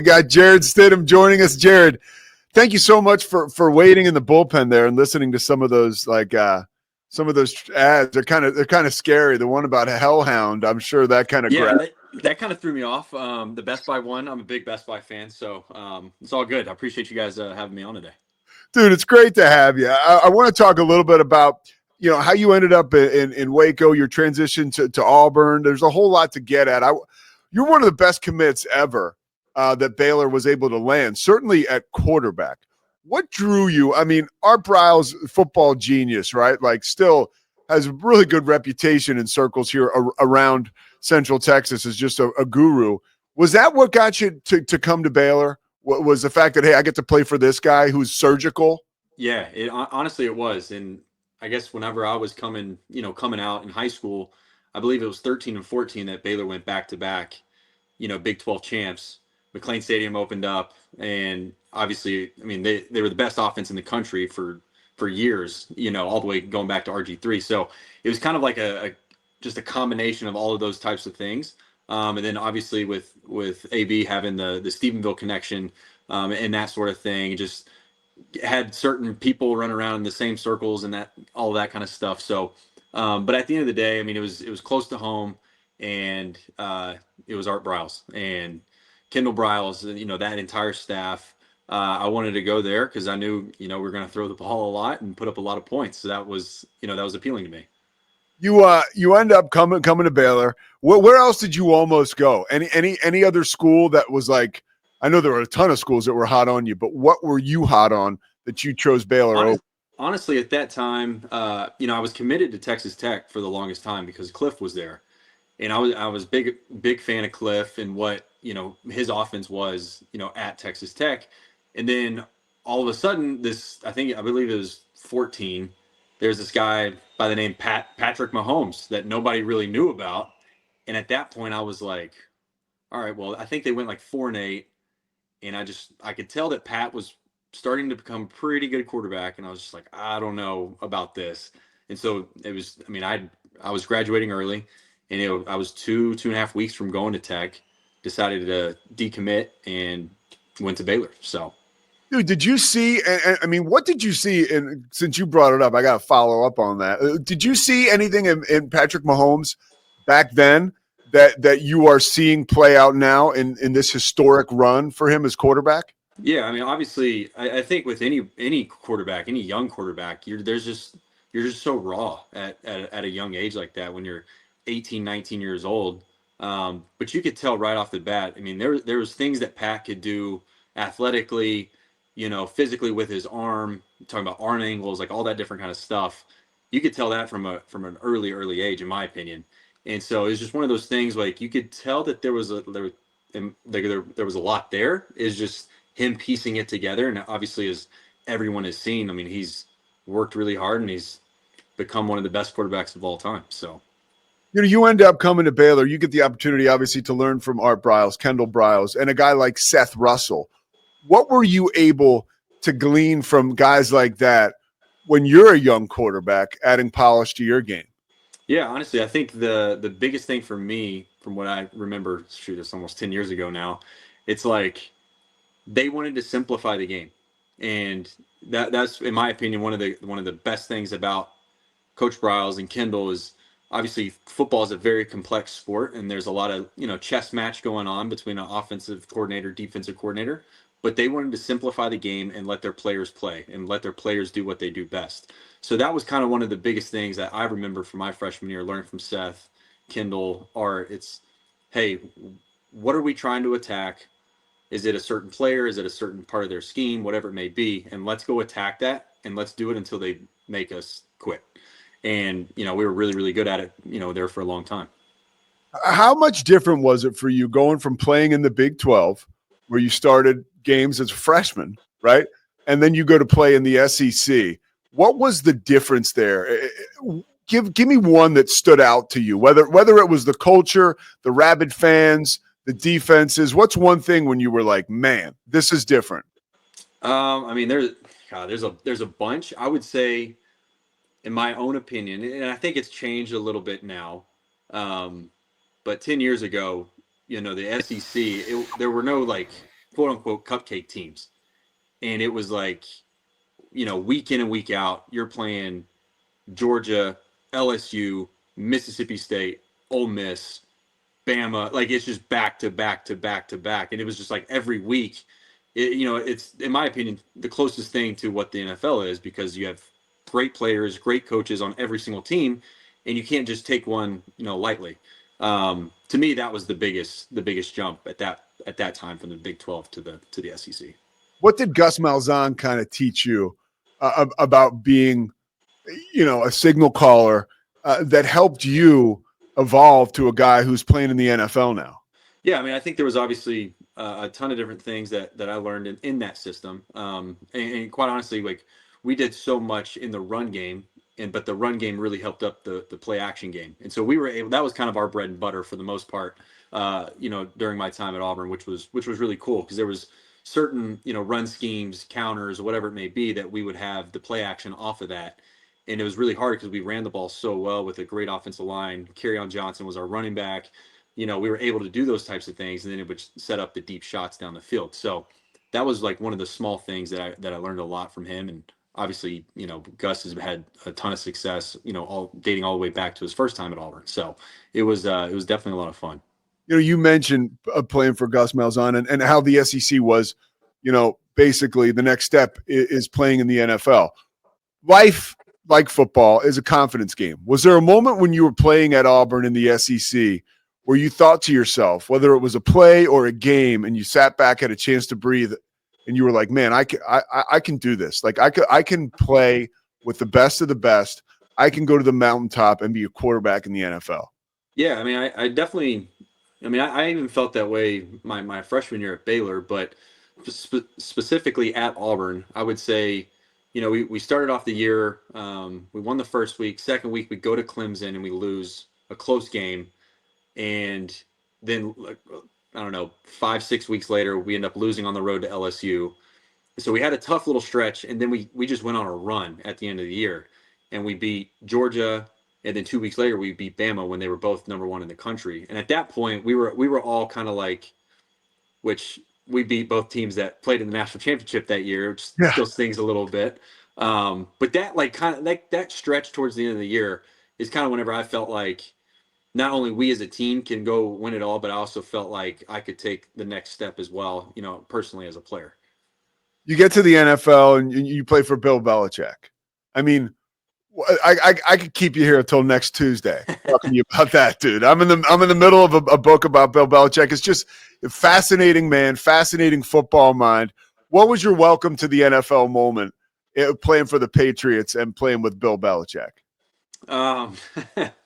We got Jarrett Stidham joining us. Jarrett, thank you so much for waiting in the bullpen there and listening to some of those ads. They're kind of scary. The one about a hellhound, I'm sure that kind of Yeah, that kind of threw me off. The Best Buy one, I'm a big Best Buy fan, so it's all good. I appreciate you guys having me on today. Dude, it's great to have you. I want to talk a little bit about how you ended up in Waco, your transition to Auburn. There's a whole lot to get at. You're one of the best commits ever that Baylor was able to land, certainly at quarterback. What drew you? I mean, Art Briles, football genius, right? Like, still has a really good reputation in circles here around Central Texas as just a guru. Was that what got you to come to Baylor? What was the fact that, hey, I get to play for this guy who's surgical? Yeah, honestly it was. And I guess whenever I was coming out in high school, I believe it was 13 and 14 that Baylor went back to back, Big 12 champs. McLean Stadium opened up, and obviously, I mean, they were the best offense in the country for years, all the way going back to RG3. So it was kind of like just a combination of all of those types of things. And then obviously with AB having the Stephenville connection and that sort of thing, just had certain people run around in the same circles and all that kind of stuff. So, but at the end of the day, I mean, it was close to home, and it was Art Briles and Kendall Briles, that entire staff. I wanted to go there because I knew, we were going to throw the ball a lot and put up a lot of points. So that was appealing to me. You end up coming to Baylor. Where else did you almost go? Any other school that was like? I know there were a ton of schools that were hot on you, but what were you hot on that you chose Baylor? Honestly, at that time, I was committed to Texas Tech for the longest time because Cliff was there, and I was big fan of Cliff and what his offense was at Texas Tech, and then all of a sudden I believe it was 14. There's this guy by the name Patrick Mahomes that nobody really knew about, and at that point I was like, all right, well, I think they went like 4-8. And I could tell that Pat was starting to become a pretty good quarterback. And I was just like, I don't know about this. And so it was, I mean, I was graduating early, and I was 2.5 weeks from going to Tech, decided to decommit and went to Baylor. So. Dude, did you see, I mean, what did you see since you brought it up, I got to follow up on that. Did you see anything in Patrick Mahomes back then that you are seeing play out now in this historic run for him as quarterback? Yeah, I mean, obviously, I think with any quarterback, any young quarterback, you're just so raw at a young age like that when you're 18, 19 years old. But you could tell right off the bat. I mean, there was things that Pat could do athletically, physically with his arm. Talking about arm angles, like all that different kind of stuff. You could tell that from an early age, in my opinion. And so it's just one of those things, like you could tell that there was a lot there. Is just him piecing it together. And obviously, as everyone has seen, I mean, he's worked really hard and he's become one of the best quarterbacks of all time. So, you end up coming to Baylor. You get the opportunity, obviously, to learn from Art Briles, Kendall Briles, and a guy like Seth Russell. What were you able to glean from guys like that when you're a young quarterback, adding polish to your game? Yeah, honestly, I think the biggest thing for me, from what I remember, it's almost 10 years ago now, it's like they wanted to simplify the game. And that's, in my opinion, one of the best things about Coach Briles and Kendall is obviously football is a very complex sport, and there's a lot of chess match going on between an offensive coordinator, defensive coordinator. But they wanted to simplify the game and let their players play and let their players do what they do best. So that was kind of one of the biggest things that I remember from my freshman year, learning from Seth, Kendall, Art. It's, hey, what are we trying to attack? Is it a certain player? Is it a certain part of their scheme? Whatever it may be. And let's go attack that, and let's do it until they make us quit. And, we were really, really good at it, there for a long time. How much different was it for you going from playing in the Big 12, where you started games as a freshman, right? And then you go to play in the SEC. What was the difference there? Give me one that stood out to you, whether it was the culture, the rabid fans, the defenses. What's one thing when you were like, man, this is different? I mean, there's a bunch. I would say, in my own opinion, and I think it's changed a little bit now, but 10 years ago, the SEC, there were no like quote unquote cupcake teams. And it was like, week in and week out, you're playing Georgia, LSU, Mississippi State, Ole Miss, Bama. Like it's just back to back to back to back. And it was just like every week, it's, in my opinion, the closest thing to what the NFL is, because you have great players, great coaches on every single team, and you can't just take one, lightly. To me, that was the biggest jump at that time from the Big 12 to the SEC. What did Gus Malzahn kind of teach you about being, a signal caller that helped you evolve to a guy who's playing in the NFL now? Yeah, I mean, I think there was obviously a ton of different things that I learned in that system. And quite honestly, like we did so much in the run game, but the run game really helped up the play action game. And so we were able, that was kind of our bread and butter for the most part, during my time at Auburn, which was really cool, because there was certain, run schemes, counters, whatever it may be, that we would have the play action off of that. And it was really hard because we ran the ball so well with a great offensive line. Kerryon Johnson was our running back. We were able to do those types of things, and then it would set up the deep shots down the field. So that was like one of the small things that I learned a lot from him. And obviously, Gus has had a ton of success, all dating all the way back to his first time at Auburn. So it was definitely a lot of fun. You mentioned playing for Gus Malzahn and how the SEC was, basically the next step is playing in the NFL. Life, like football, is a confidence game. Was there a moment when you were playing at Auburn in the SEC where you thought to yourself, whether it was a play or a game, and you sat back, had a chance to breathe, and you were like, man, I can do this. Like I can play with the best of the best. I can go to the mountaintop and be a quarterback in the NFL? Yeah, I mean, I definitely, I even felt that way my freshman year at Baylor, but specifically at Auburn, I would say, we started off the year, we won the first week. Second week, we go to Clemson and we lose a close game. And then, I don't know, 5-6 weeks later, we end up losing on the road to LSU. So we had a tough little stretch, and then we just went on a run at the end of the year. And we beat Georgia, and then 2 weeks later, we beat Bama when they were both number one in the country. And at that point, we were all kind of like, which we beat both teams that played in the national championship that year, which still stings a little bit. But that that stretch towards the end of the year is kind of whenever I felt like not only we as a team can go win it all, but I also felt like I could take the next step as well, personally as a player. You get to the NFL and you play for Bill Belichick. I mean, I could keep you here until next Tuesday talking to you about that, dude. I'm in the middle of a book about Bill Belichick. It's just a fascinating man, fascinating football mind. What was your welcome to the NFL moment, playing for the Patriots and playing with Bill Belichick?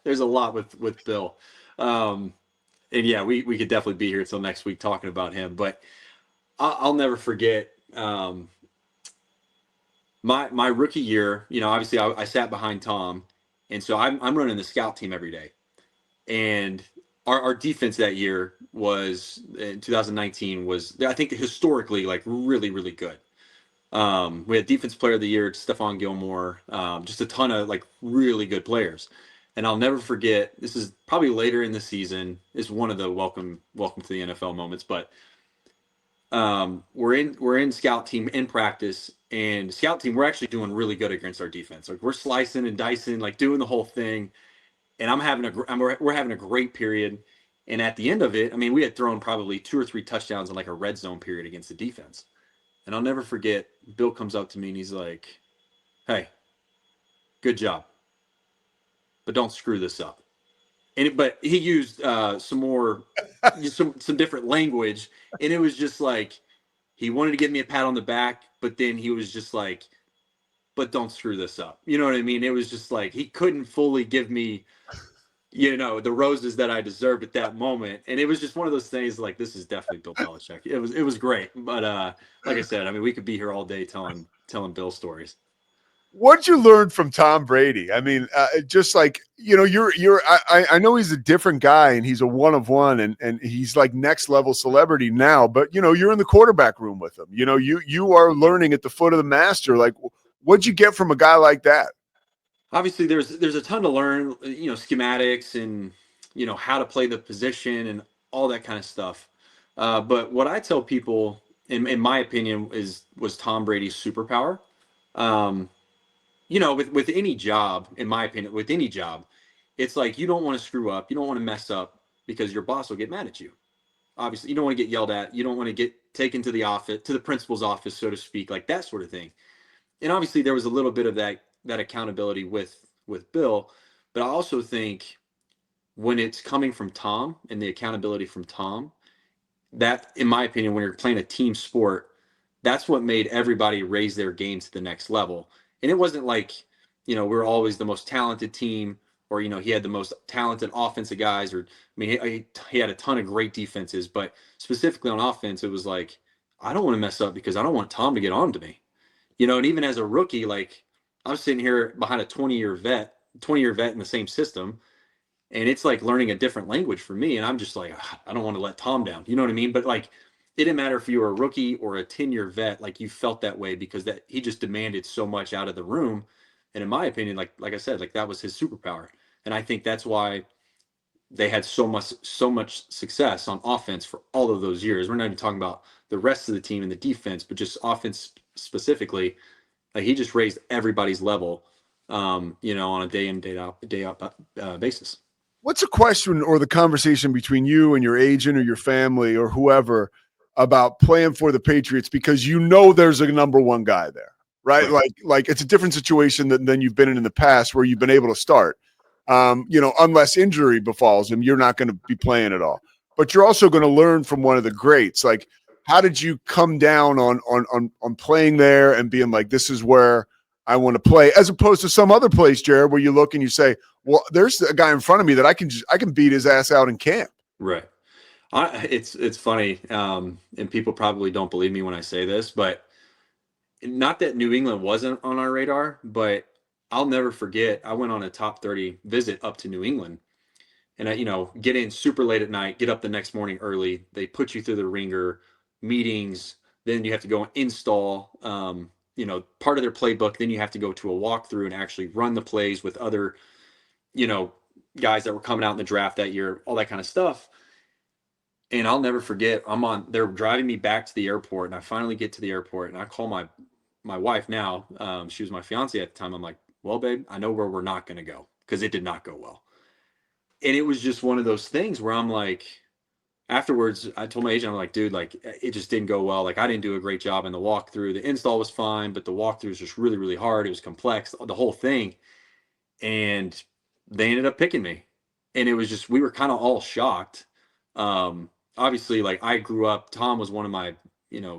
There's a lot with Bill. And yeah, we could definitely be here until next week talking about him, but I'll never forget, my rookie year. Obviously I sat behind Tom, and so I'm running the scout team every day. And our defense that year was, in 2019, was, I think, historically like really, really good. We had Defense Player of the Year, Stephon Gilmore, just a ton of like really good players. And I'll never forget, this is probably later in the season, is one of the welcome to the NFL moments, but we're in scout team in practice, and scout team, we're actually doing really good against our defense. Like we're slicing and dicing, like doing the whole thing. And we're having a great period. And at the end of it, we had thrown probably 2 or 3 touchdowns in like a red zone period against the defense. And I'll never forget, Bill comes up to me and he's like, "Hey, good job, but don't screw this up." But he used some different language, and it was just like he wanted to give me a pat on the back, but then he was just like, "But don't screw this up." You know what I mean? It was just like he couldn't fully give me, the roses that I deserved at that moment. And it was just one of those things like, this is definitely Bill Belichick. It was great. But like I said, we could be here all day telling Bill stories. What'd you learn from Tom Brady? Just like, I know he's a different guy and he's a one of one and he's like next level celebrity now, but you're in the quarterback room with him. You are learning at the foot of the master. Like, what'd you get from a guy like that? Obviously there's a ton to learn, schematics and, how to play the position and all that kind of stuff. But what I tell people in my opinion, was Tom Brady's superpower. Um, with any job, in my opinion, with any job, it's like you don't want to screw up, you don't want to mess up because your boss will get mad at you. Obviously, you don't want to get yelled at, you don't want to get taken to the office, to the principal's office, so to speak, like that sort of thing. And obviously, there was a little bit of that accountability with Bill, but I also think when it's coming from Tom and the accountability from Tom, that, in my opinion, when you're playing a team sport, that's what made everybody raise their game to the next level. And it wasn't like, we're always the most talented team, or, he had the most talented offensive guys, or, I mean, he had a ton of great defenses, but specifically on offense, it was like, I don't want to mess up because I don't want Tom to get on to me. And even as a rookie, like, I'm sitting here behind a 20-year vet in the same system, and it's like learning a different language for me, and I'm just like, I don't want to let Tom down, you know what I mean? But like, it didn't matter if you were a rookie or a 10-year vet, like, you felt that way because that he just demanded so much out of the room. And in my opinion, like I said, like, that was his superpower. And I think that's why they had so much success on offense for all of those years. We're not even talking about the rest of the team and the defense, but just offense specifically. Like, he just raised everybody's level, on a day in, day out basis. What's a question or the conversation between you and your agent or your family or whoever about playing for the Patriots because there's a number one guy there, right? Right. Like it's a different situation than you've been in the past where you've been able to start. Unless injury befalls him, you're not going to be playing at all. But you're also going to learn from one of the greats. Like, how did you come down on playing there and being like, this is where I want to play, as opposed to some other place, Jared, where you look and you say, well, there's a guy in front of me that I can beat his ass out in camp. Right. It's funny, and people probably don't believe me when I say this, but not that New England wasn't on our radar, but I'll never forget. I went on a top 30 visit up to New England, and get in super late at night, get up the next morning early. They put you through the ringer, meetings, then you have to go and install, part of their playbook. Then you have to go to a walkthrough and actually run the plays with other, you know, guys that were coming out in the draft that year, all that kind of stuff. And I'll never forget, they're driving me back to the airport, and I finally get to the airport, and I call my wife now. She was my fiance at the time. I'm like, well, babe, I know where we're not going to go, because it did not go well. And it was just one of those things where I'm like, afterwards, I told my agent, I'm like, dude, like, it just didn't go well. Like, I didn't do a great job in the walkthrough. The install was fine, but the walkthrough was just really, really hard. It was complex, the whole thing. And they ended up picking me. And it was just, we were kind of all shocked. Obviously, like, I grew up, Tom was one of my,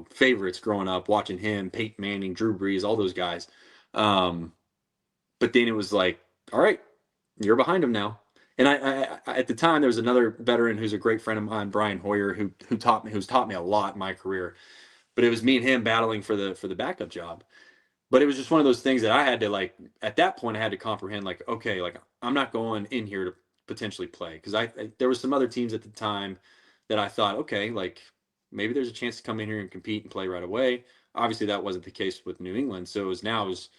favorites growing up, watching him, Peyton Manning, Drew Brees, all those guys. But then it was like, all right, you're behind him now. And I at the time, there was another veteran who's a great friend of mine, Brian Hoyer, who's taught me a lot in my career. But it was me and him battling for the backup job. But it was just one of those things that I had to, like, at that point, I had to comprehend, like, okay, like, I'm not going in here to potentially play, because there was some other teams at the time that I thought, okay, like, maybe there's a chance to come in here and compete and play right away. Obviously, that wasn't the case with New England. So it was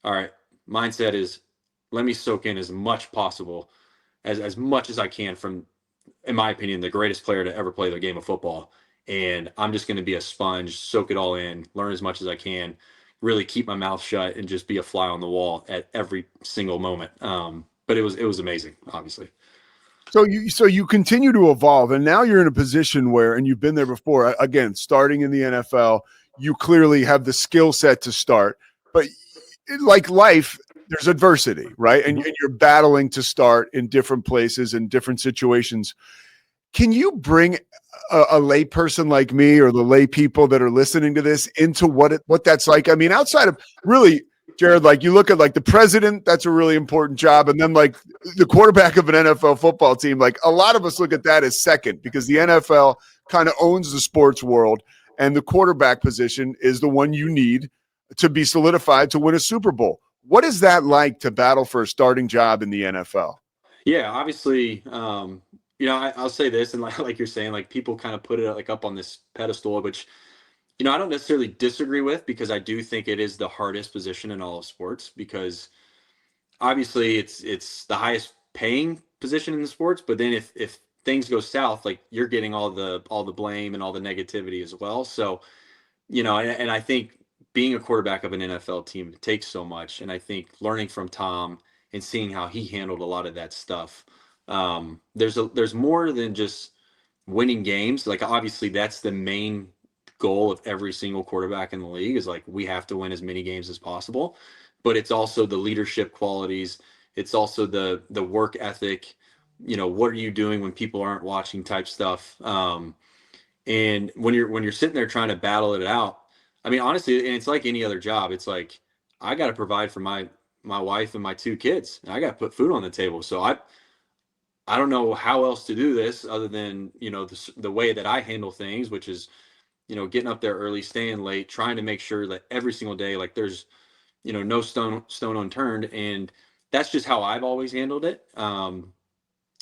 all right. Mindset is, let me soak in as much possible, as much as I can from, in my opinion, the greatest player to ever play the game of football. And I'm just going to be a sponge, soak it all in, learn as much as I can, really keep my mouth shut, and just be a fly on the wall at every single moment. But it was amazing, obviously. So you continue to evolve, and now you're in a position where, and you've been there before. Again, starting in the NFL, you clearly have the skill set to start. But like life, there's adversity, right? And you're battling to start in different places and different situations. Can you bring a lay person like me, or the lay people that are listening to this, into what that's like? I mean, outside of, really, Jared, like, you look at, like, the president, that's a really important job. And then, like, the quarterback of an NFL football team, like, a lot of us look at that as second, because the NFL kind of owns the sports world, and the quarterback position is the one you need to be solidified to win a Super Bowl. What is that like, to battle for a starting job in the NFL? Yeah, obviously, I'll say this, and like you're saying, like, people kind of put it, like, up on this pedestal, which, I don't necessarily disagree with, because I do think it is the hardest position in all of sports, because obviously it's the highest paying position in the sports. But then if things go south, like, you're getting all the blame and all the negativity as well. So and I think being a quarterback of an NFL team takes so much. And I think learning from Tom and seeing how he handled a lot of that stuff, there's more than just winning games. Like obviously that's the main goal of every single quarterback in the league is like we have to win as many games as possible. But it's also the leadership qualities. It's also the work ethic. What are you doing when people aren't watching type stuff. And when you're sitting there trying to battle it out, I mean, honestly, and it's like any other job. It's like I got to provide for my wife and my two kids. And I got to put food on the table. So I don't know how else to do this other than the way that I handle things, which is getting up there early, staying late, trying to make sure that every single day, like there's no stone unturned, and that's just how I've always handled it. And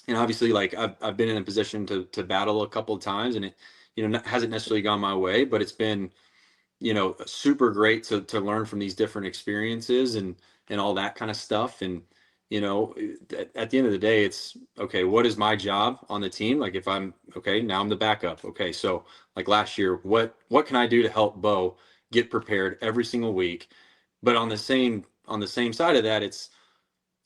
obviously, like I've been in a position to battle a couple of times, and it hasn't necessarily gone my way, but it's been super great to learn from these different experiences and all that kind of stuff. And at the end of the day, it's okay, what is my job on the team? Like if I'm okay, now I'm the backup. Okay, so like last year, what can I do to help Bo get prepared every single week? But on the same side of that,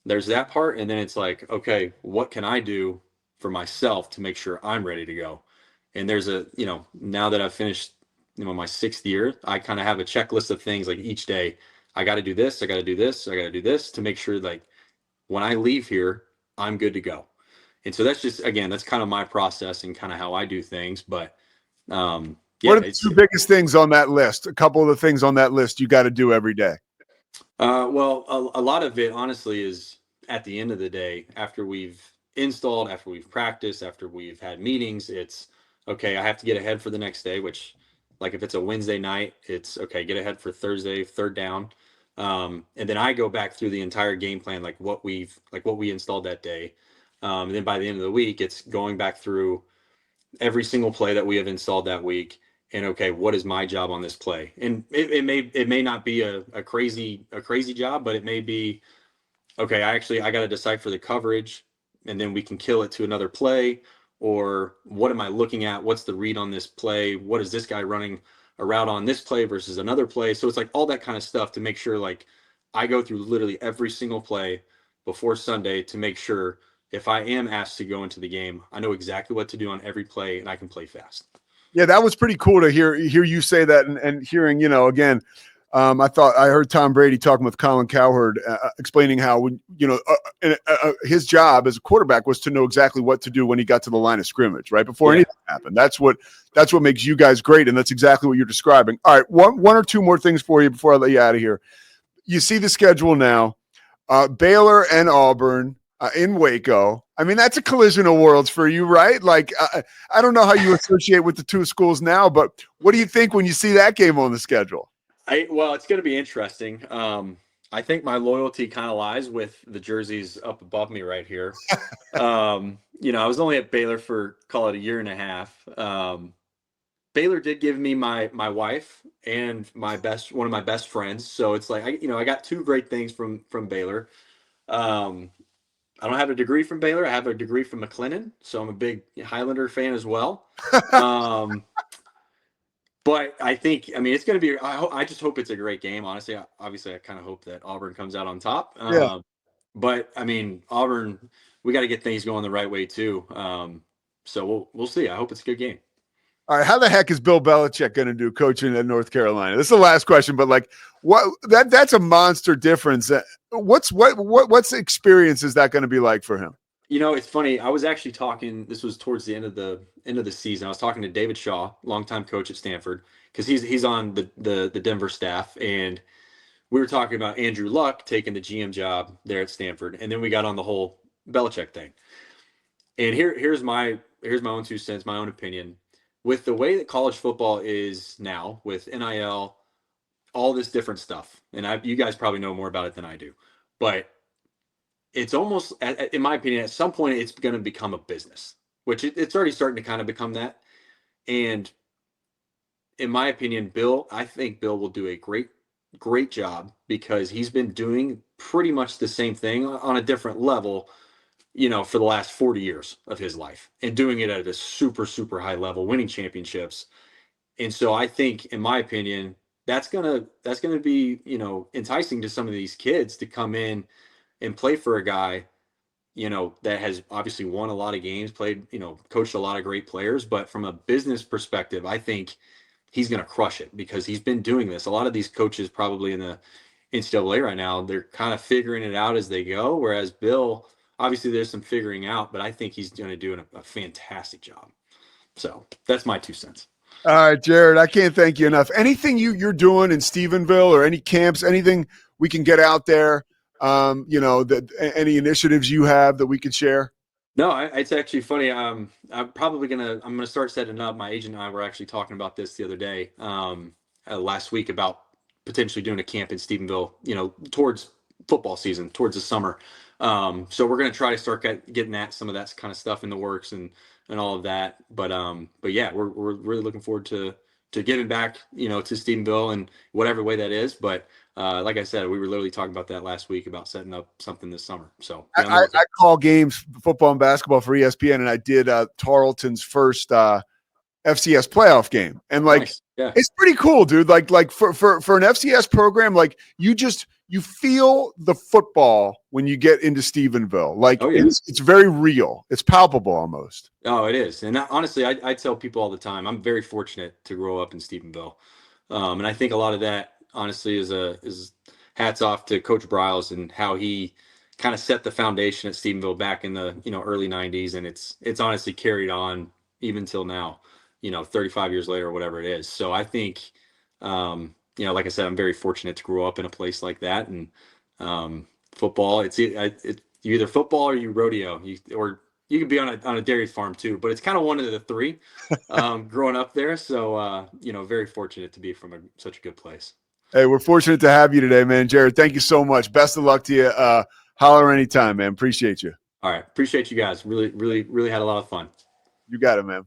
there's that part, and then it's like, okay, what can I do for myself to make sure I'm ready to go? And there's now that I've finished my 6th year, I kind of have a checklist of things like each day I got to do this, I got to do this, I got to do this to make sure like when I leave here, I'm good to go. And so that's just, again, that's kind of my process and kind of how I do things. But what are the two biggest things on that list? A couple of the things on that list you got to do every day. Well, a lot of it, honestly, is at the end of the day, after we've installed, after we've practiced, after we've had meetings, it's okay, I have to get ahead for the next day, which, like, if it's a Wednesday night, it's okay, get ahead for Thursday, third down. And then I go back through the entire game plan, like what we installed that day. And then by the end of the week, it's going back through every single play that we have installed that week. And okay, what is my job on this play? And it may not be a crazy job, but it may be okay. I got to decipher the coverage, and then we can kill it to another play. Or what am I looking at? What's the read on this play? What is this guy running a route on this play versus another play? So it's like all that kind of stuff to make sure like I go through literally every single play before Sunday to make sure if I am asked to go into the game, I know exactly what to do on every play and I can play fast. Yeah, that was pretty cool to hear you say that and hearing, again, I thought I heard Tom Brady talking with Colin Cowherd, explaining how, his job as a quarterback was to know exactly what to do when he got to the line of scrimmage, right before anything happened. That's what makes you guys great, and that's exactly what you're describing. All right, one or two more things for you before I let you out of here. You see the schedule now, Baylor and Auburn in Waco. I mean, that's a collision of worlds for you, right? Like, I don't know how you associate with the two schools now, but what do you think when you see that game on the schedule? Well, it's going to be interesting. I think my loyalty kind of lies with the jerseys up above me right here. I was only at Baylor for, call it, a year and a half. Baylor did give me my wife and one of my best friends. So it's like, I got two great things from Baylor. I don't have a degree from Baylor. I have a degree from McLennan. So I'm a big Highlander fan as well. But I think, it's going to be, I just hope it's a great game. Honestly, obviously I kind of hope that Auburn comes out on top. Yeah. But Auburn, we got to get things going the right way too. So we'll see. I hope it's a good game. All right, how the heck is Bill Belichick going to do coaching at North Carolina? This is the last question, but like, that's a monster difference. What's experience is that going to be like for him? It's funny. I was actually talking. This was towards the end of the season. I was talking to David Shaw, longtime coach at Stanford, because he's on the Denver staff, and we were talking about Andrew Luck taking the GM job there at Stanford, and then we got on the whole Belichick thing. And here's my own 2 cents, my own opinion. With the way that college football is now, with NIL, all this different stuff, and you guys probably know more about it than I do, but it's almost, in my opinion, at some point it's going to become a business, which it's already starting to kind of become that. And in my opinion, I think Bill will do a great job because he's been doing pretty much the same thing on a different level, for the last 40 years of his life, and doing it at a super, super high level, winning championships. And so I think, in my opinion, that's gonna be, enticing to some of these kids to come in and play for a guy, that has obviously won a lot of games, played, coached a lot of great players. But from a business perspective, I think he's going to crush it because he's been doing this. A lot of these coaches probably in the NCAA right now, they're kind of figuring it out as they go. Whereas Bill, obviously there's some figuring out, but I think he's going to do a fantastic job. So that's my 2 cents. All right, Jarrett, I can't thank you enough. Anything you're doing in Stephenville or any camps, anything we can get out there, any initiatives you have that we could share? No, it's actually funny. I'm gonna start setting up. My agent and I were actually talking about this the other day, last week, about potentially doing a camp in Stephenville, towards football season, towards the summer. So we're gonna try to start getting some of that kind of stuff in the works and all of that. But yeah, we're really looking forward to giving back, to Stephenville in whatever way that is. But like I said, we were literally talking about that last week about setting up something this summer. So yeah, I call games, football and basketball, for ESPN, and I did Tarleton's first FCS playoff game, and nice. Yeah. It's pretty cool, dude. Like for an FCS program, like you feel the football when you get into Stephenville. Like, it's very real. It's palpable almost. Oh, it is. And honestly, I tell people all the time, I'm very fortunate to grow up in Stephenville. And I think a lot of that, honestly, is hats off to Coach Briles and how he kind of set the foundation at Stephenville back in the, early 90s. And it's honestly carried on even till now, 35 years later or whatever it is. So I think, like I said, I'm very fortunate to grow up in a place like that. And football, it's you either football or you rodeo, or you could be on a dairy farm too, but it's kind of one of the three growing up there. So, very fortunate to be from such a good place. Hey, we're fortunate to have you today, man. Jarrett, thank you so much. Best of luck to you. Holler anytime, man. Appreciate you. All right. Appreciate you guys. Really, really, really had a lot of fun. You got it, man.